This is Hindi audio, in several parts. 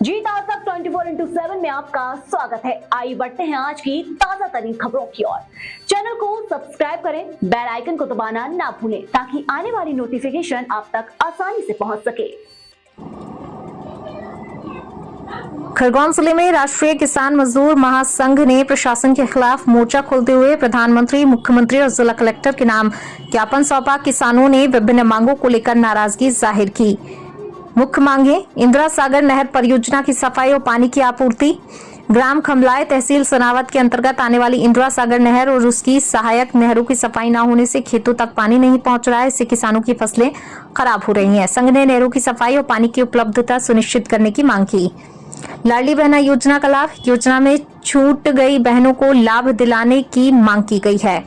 जी ताज़ा 24x7 में आपका स्वागत है। आइए बढ़ते हैं आज की ताजा तरीन खबरों की ओर। चैनल को सब्सक्राइब करें, बेल आइकन को दबाना ना भूलें ताकि आने वाली नोटिफिकेशन आप तक आसानी से पहुंच सके। खरगोन जिले में राष्ट्रीय किसान मजदूर महासंघ ने प्रशासन के खिलाफ मोर्चा खोलते हुए प्रधानमंत्री, मुख्यमंत्री और जिला कलेक्टर के नाम ज्ञापन सौंपा। किसानों ने विभिन्न मांगों को लेकर नाराजगी जाहिर की। मुख्य मांगे इंदिरा सागर नहर परियोजना की सफाई और पानी की आपूर्ति, ग्राम खमलाय तहसील सनावत के अंतर्गत आने वाली इंदिरा सागर नहर और उसकी सहायक नहरों की सफाई न होने से खेतों तक पानी नहीं पहुंच रहा है, इससे किसानों की फसलें खराब हो रही हैं। संघ ने नहरों की सफाई और पानी की उपलब्धता सुनिश्चित करने की मांग की। लाडली बहना योजना का लाभ, योजना में छूट गई बहनों को लाभ दिलाने की मांग की गई है।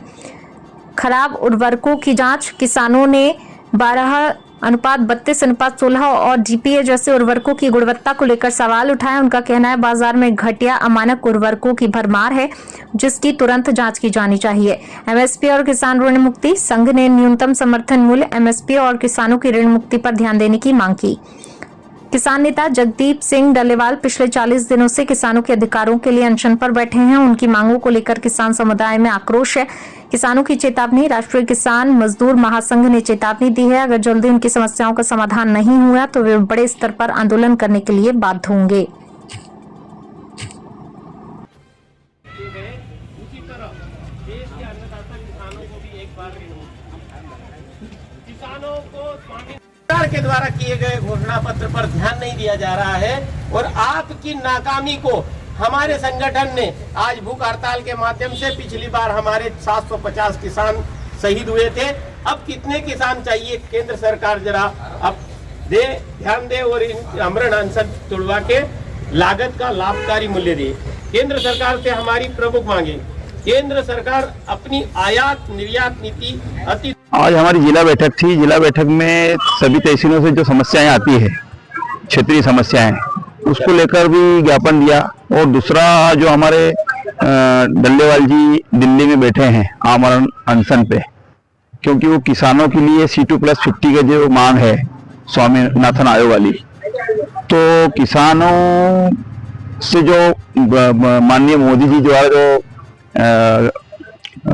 खराब उर्वरकों की जांच, किसानों ने 12:32:16 और जीपीए जैसे उर्वरकों की गुणवत्ता को लेकर सवाल उठाया। उनका कहना है बाजार में घटिया अमानक उर्वरकों की भरमार है, जिसकी तुरंत जांच की जानी चाहिए। एमएसपी और किसान ऋण मुक्ति, संघ ने न्यूनतम समर्थन मूल्य, एमएसपी और किसानों की ऋण मुक्ति पर ध्यान देने की मांग की। किसान नेता जगदीप सिंह डल्लेवाल पिछले 40 दिनों से किसानों के अधिकारों के लिए अनशन पर बैठे हैं। उनकी मांगों को लेकर किसान समुदाय में आक्रोश है। किसानों की चेतावनी, राष्ट्रीय किसान मजदूर महासंघ ने चेतावनी दी है, अगर जल्दी उनकी समस्याओं का समाधान नहीं हुआ तो वे बड़े स्तर पर आंदोलन करने के लिए बाध्य होंगे। उसी तरह देश के अन्नदाता किसानों को भी एक बार किसानों को सरकार के द्वारा किए गए घोषणा पत्र पर ध्यान नहीं दिया जा रहा है और आपकी नाकामी को हमारे संगठन ने आज भूख हड़ताल के माध्यम से, पिछली बार हमारे 750 किसान शहीद हुए थे, अब कितने किसान चाहिए केंद्र सरकार जरा अब ध्यान दे और इन अमरण अनशन तुड़वा के लागत का लाभकारी मूल्य दे। केंद्र सरकार से हमारी प्रमुख मांगे, केंद्र सरकार अपनी आयात निर्यात नीति आज हमारी जिला बैठक थी। जिला बैठक में सभी तहसीलों से जो समस्याएं आती है, क्षेत्रीय समस्याएं, उसको लेकर भी ज्ञापन दिया। और दूसरा जो हमारे डल्लेवाल जी दिल्ली में बैठे हैं आमरण अनशन पे, क्योंकि वो किसानों के लिए C2+50 का जो मांग है स्वामीनाथन आयोग वाली, तो किसानों से जो माननीय मोदी जी द्वारा जो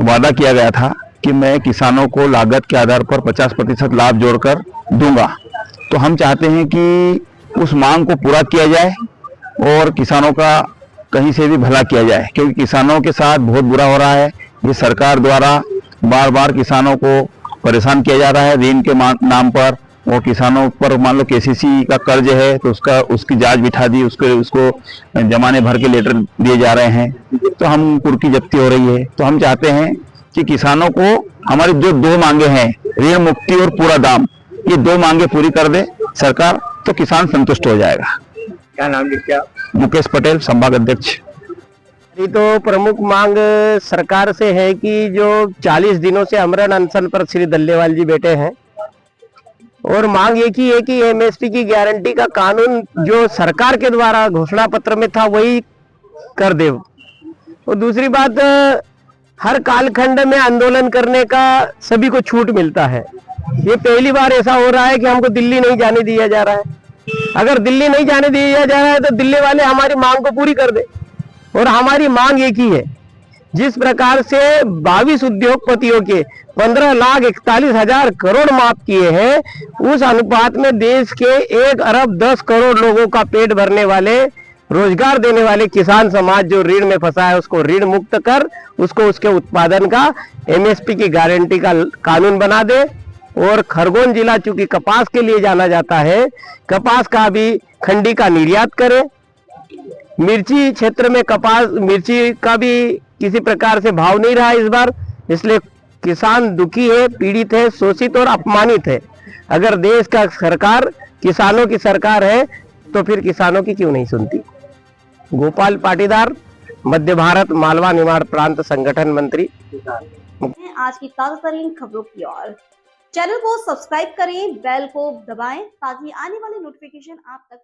वादा किया गया था कि मैं किसानों को लागत के आधार पर 50% लाभ जोड़कर दूंगा, तो हम चाहते हैं कि उस मांग को पूरा किया जाए और किसानों का कहीं से भी भला किया जाए, क्योंकि किसानों के साथ बहुत बुरा हो रहा है। ये सरकार द्वारा बार बार किसानों को परेशान किया जा रहा है ऋण के नाम पर, और किसानों पर मान लो केसीसी का कर्ज है तो उसकी जांच बिठा दी, उसको जमाने भर के लेटर दिए जा रहे हैं, तो हम कुर्की जब्ती हो रही है। तो हम चाहते हैं कि किसानों को हमारी जो दो मांगे हैं, ऋण मुक्ति और पूरा दाम, ये दो मांगे पूरी कर दे सरकार, तो किसान संतुष्ट हो जाएगा। क्या नाम लिखा? मुकेश पटेल, संभाग अध्यक्ष। ये तो प्रमुख मांग सरकार से है कि जो 40 दिनों से अमरण अनशन पर श्री डल्लेवाल जी बैठे हैं, और मांग एक ही है कि एमएसपी की गारंटी का कानून जो सरकार के द्वारा घोषणा पत्र में था वही कर दे। और दूसरी बात, हर कालखंड में आंदोलन करने का सभी को छूट मिलता है। ये पहली बार ऐसा हो रहा है कि हमको दिल्ली नहीं जाने दिया जा रहा है। अगर दिल्ली नहीं जाने दिया जा रहा है तो दिल्ली वाले हमारी मांग को पूरी कर दे। और हमारी मांग एक ही है, जिस प्रकार से 22 उद्योगपतियों के 15,41,000 करोड़ माफ किए हैं, उस अनुपात में देश के 1,10,00,000 लोगों का पेट भरने वाले, रोजगार देने वाले किसान समाज जो ऋण में फंसा है उसको ऋण मुक्त कर, उसको उसके उत्पादन का एमएसपी की गारंटी का कानून बना दे। और खरगोन जिला चूंकि कपास के लिए जाना जाता है, कपास का भी खंडी का निर्यात करे। मिर्ची क्षेत्र में मिर्ची का भी किसी प्रकार से भाव नहीं रहा इस बार, इसलिए किसान दुखी है, पीड़ित है, शोषित और अपमानित है। अगर देश का सरकार किसानों की सरकार है तो फिर किसानों की क्यों नहीं सुनती। गोपाल पाटीदार, मध्य भारत मालवा निमाड़ प्रांत संगठन मंत्री। आज की ताजा तरीन खबरों की ओर। चैनल को सब्सक्राइब करें, बेल को दबाएं ताकि आने वाली नोटिफिकेशन आप तक